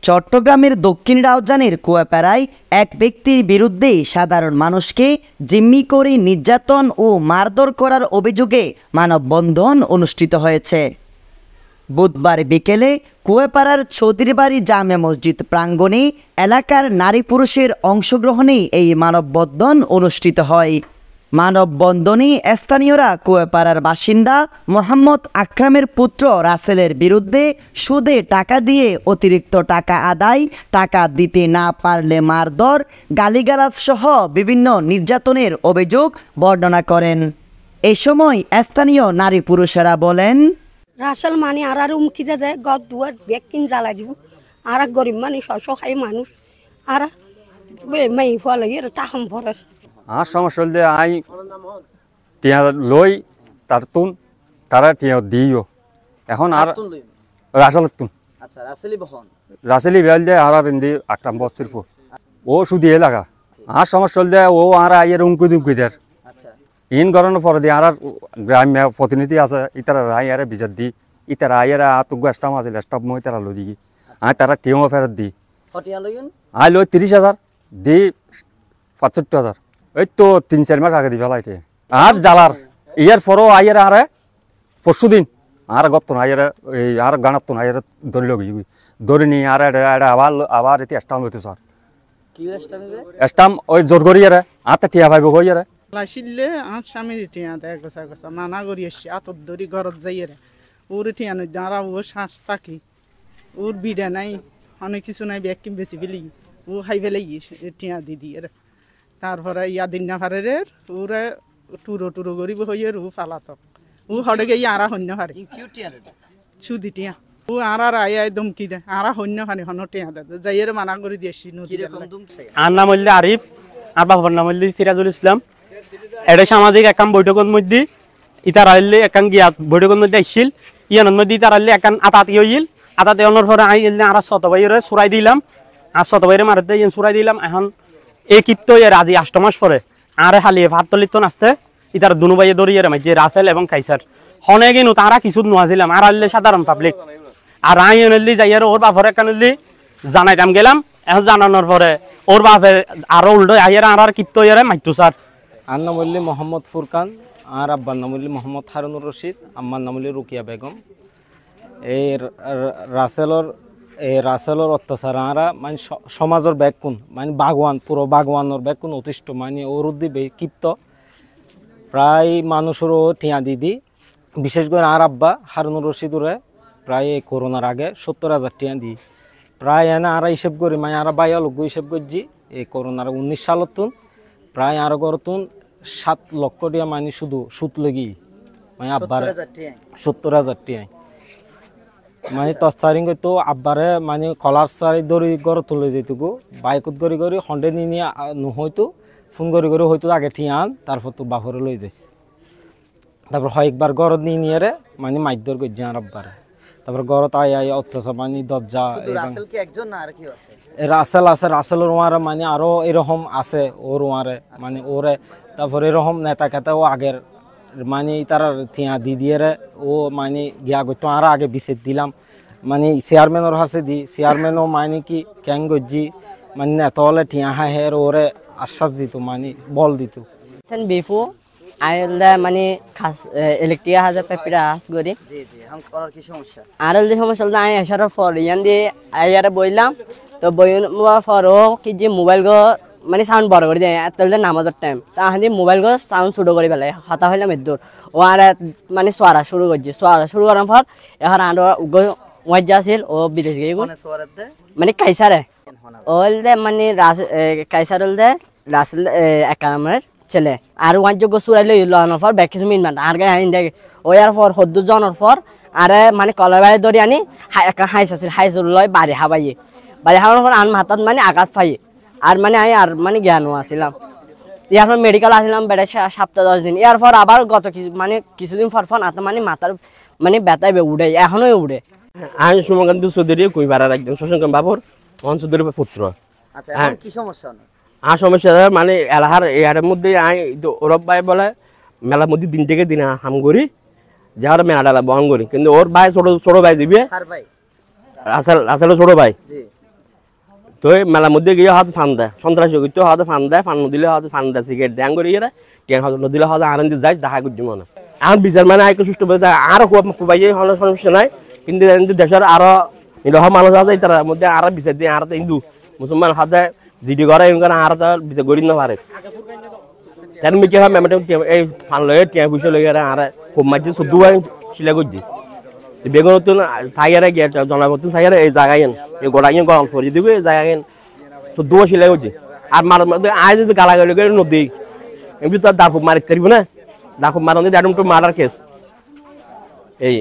চট্টগ্রামের দক্ষিণ রাউজানের কুয়াপাড়ায় এক ব্যক্তির বিরুদ্ধে সাধারণ মানুষকে জিম্মি করে নির্যাতন ও মারধর করার অভিযোগে মানববন্ধন অনুষ্ঠিত হয়েছে। বুধবার বিকেলে কুয়াপাড়ার চৌধুরীবাড়ি জামে মসজিদ প্রাঙ্গণে এলাকার নারী পুরুষের অংশগ্রহণে এই মানববন্ধন অনুষ্ঠিত হয়। মানববন্ধনে স্থানীয়রা কুয়াপাড়ার বাসিন্দা মোহাম্মদ আকরামের পুত্র রাসেলের বিরুদ্ধে সুদে টাকা দিয়ে অতিরিক্ত টাকা আদায়, টাকা দিতে না পারলে মারধর, গালিগালাজ সহ বিভিন্ন নির্যাতনের অভিযোগ বর্ণনা করেন। এ সময় স্থানীয় নারী পুরুষেরা বলেন, রাসেল মানে আর উমকি দেয় গদ দুয়ার ব্যাগ কিন জ্বালা দিব আর গরিব মানুষ অসহায় মানুষ আর মেয়ে ফল তাহম ফলের আর সমস্যা হলে আই টিয়া লই তার তুন তারা টিয়া দিও এখন আর রাসেল তুন আচ্ছা রাসেলি বহন রাসেলি বেল দে আর ইন্দি আকরাম বস্তির পর ও শুধু এলাকা আর সমস্যা হলে ও আর আইয়ের উমকি দুমকি দেয়। আচ্ছা ইন গরনের পরে দিয়ে আর গ্রাম্য প্রতিনিধি আছে ইতারা আইয়ারে বিচার দি ইতারা আইয়ারা আতুক স্টাম আছে স্টাম মই তারা লই দিই আর তারা টিও ফেরত দি আই লই 30,000 দি 65,000 এই তো 3-4 মাস আগে দি ফেলাইতে আর জালার ইয়ার পরও আইয়ারা আরে পরশু দিন আর গত আইয়ারা এই আর গানাত তো আইয়ারা ধরে লই ধরে নি আর আবার এতে স্টাম লইতে স্যার কি স্টাম ওই জোর করি আরে আতে টিয়া ভাইব হই আরে লাইছিলে আর স্বামীর টিয়া দেয় গোসা গোসা মানা করি এসছি আতর দড়ি ঘরত যাইয়ে ওর টিয়া নই দাঁড়া ও শ্বাস থাকি ওর বিড়া নাই অনেক কিছু নাই ব্যাগ কিন বেশি ফেলি ও খাই ফেলে টিয়া দিদি এর তারপরে ইয়া দিন না ফারে ওরে টুরো গরিব হইয়ে ও ফালাতক ও হড়ে গিয়ে আরা হন্য হারে সুদি টিয়া ও আর আয় দমকি দেয় আরা হন্য হানি হন টিয়া দেয় যাইয়ে মানা করে দিয়েছি আর নাম হইলে আরিফ আর বাবার নাম হইলে সিরাজুল ইসলাম। এটা সামাজিক একাম বৈঠকের মধ্যে ইতার আইলে একান গিয়া বৈঠকের মধ্যে আসছিল ইয়ানোর মধ্যে ইতার আইলে একান আতাতি হইল আতাতে অনর পরে আই এলে আর শত বাইরে সুরাই দিলাম আর শত বাইরে মারতে সুরাই দিলাম। এখন এই কীর্ত এর আজি 8 মাস পরে আর হালিয়ে ভাতলিত নাচতে ইতার দুনু বাইয়ে দড়িয়ে মাঝে রাসেল এবং কাইসার হনে কিন্তু তারা কিছু নোয়াছিলাম আর আইলে সাধারণ পাবলিক আর আই এনলি যাই আর ওর বাপর একান জানাইতাম গেলাম। এখন জানানোর পরে ওর বাপে আরো উল্টো আইয়ার আর কীর্ত ইয়ারে মাইতু স্যার। আর নাম হইলে মোহাম্মদ ফুরকান আর আব্বার নাম হইলে মোহাম্মদ হারুনুর রশিদ, আম্মার নাম হইলে রুকিয়া বেগম। এই রাসেলর অত্যাচার আরা মানে সমাজের ব্যাকুন মানে বাগওয়ান পুরো বাগওয়ানোর ব্যাকুন অতিষ্ঠ মানে ওর উদ্দীপে ক্ষিপ্ত প্রায় মানুষেরও টিয়া দিদি বিশেষ করে আর আব্বা হারুনুর রশিদুরে প্রায় এই করোনার আগে 70,000 টিয়া দিই প্রায় এনে আর হিসেব করি মানে আর বাইয়া লোক হিসেব করছি এই করোনার 19 সালত প্রায় আরো গরতুন 7 লক্ষ টিয়া মানে শুধু সুদ লগি মানে আব্বারে 70,000 টিয়া মানে তস্তারিং তো আব্বারে মানে কলার সারি দড়ি গড় তুলে যেটুকু বাইকত গড়ি গড়ি হন্ডে নিয়ে নহয়তো ফোন গড়ি গড়ি হয়তো আগে টিয়া আন তারপর তো বাপরে লই যাইছে তারপর কয়েকবার গড় নিয়ে মানে মাইদর করছে আর আব্বারে তারপর গড়ত আই অত্যাচার মানে দরজা রাসেল আছে রাসেলের ওয়ারে মানে আরো এরকম আছে ওর ওয়ারে মানে ওরে তারপর এরকম নেতা কেতাও আগের মানে তারা থিয়া দিদিয়ে ও মানে গিয়া গতো আর আগে বিছেদ দিলাম মানে চেয়ারম্যানের হাসে দি চেয়ারম্যানও মানে কি ক্যাং গজ্জি মানে নেতা হলে ঠিয়া হাহের ওরে আশ্বাস দিত মানে বল দিত বিফু আইলে মানে ইলেকট্রিক হাজার পেপিরা হাস করি আর যে সমস্যা আই আসার পর ইয়ান দিয়ে আইয়ারে বইলাম তো বই পর ও কি যে মোবাইল গো মানে সাউন্ড বড় করে দেয় তাহলে নামাজের টাইম তা হাঁদি মোবাইল গো সাউন্ড ছোটো করে ফেলে হাতা হইলাম এদুর ও আর মানে সোয়ারা শুরু করছে সোয়ারা শুরু করার পর এখন আর ওয়াজ্জা আছিল ও বিদেশ গিয়ে মানে কাইসারে ওলদে মানে কাইসার হলদে রাসেল একামের ছেলে আর ওয়াজ্য চুরাই লই লওয়ানোর পর ব্যাগ কিছু মিনমান আর গায়ে আইন দেখে ওই আর পর সদ্দুর জনের পর আর মানে কলার বাড়ি ধরে আনি একটা হাইস আছিল হাইস লয় বাড়ি হাবাইয়ে বাড়ি হাবানোর পর আন মাথাত মানে আঘাত পাইয়ে আর মানে আমি আর মানে জ্ঞানও আসছিলাম ইয়ারপর মেডিকেল আসলাম বেড়ে 7-10 দিন এরপর আবার গত মানে কিছুদিন পর মানে মাথার মানে ব্যথায় উঠে এখনো উঠে। আমি সুমকান্ত চৌধুরী কুইবাড়ার একজন শশাঙ্কন বাবুর মোহন চৌধুরীর পুত্র। কি সমস্যা আর সমস্যা মানে এলাহার এর মধ্যে ওরব ভাই বলে মেলার মধ্যে দিন থেকে দিন হাম করি যাওয়ার মেলাডালা বহন করি কিন্তু ওর ভাই ছোট ভাই দিবে রাসেল ছোট ভাই তো মেলার মধ্যে গিয়ে হয়তো ফান দেয় সন্ত্রাসী করতে হয়তো ফান দেয় ফান দিলে হয়তো ফান দেয় সিগারেট দেন করে ইয়ে টিয়ান হয়তো নদিলে হয়তো আনন্দ যায় দেখা করছি মনে এখন বিচার মানে আইকে সুষ্ঠু আরো খুবাই সমস্যা নাই কিন্তু দেশের আরো নিরহ মানুষ আছে তার মধ্যে আরো বিচার দিয়ে আর হিন্দু মুসলমান হাতে জিডি করে এমন আরো বিচার করি না পারে তার মিকে হয় ম্যামেটা এই ফান লয়ে টিয়া পুষে লয়ে আর খুব মাঝে শুদ্ধ সিলাই করছি বেগুন নতুন সাইয়ারে গিয়ে জনগণ সাইয়ারে এই জায়গায় এই গোড়াই গরম ফরি দিব এই জায়গায় শুদ্ধ সিলাই করছি আর মার মধ্যে আয় যদি গালাগালি করে নদী এমনি তো আর দাফ মারিতে পারবো না দাফ মারন দিয়ে একদম তো মারার কেস এই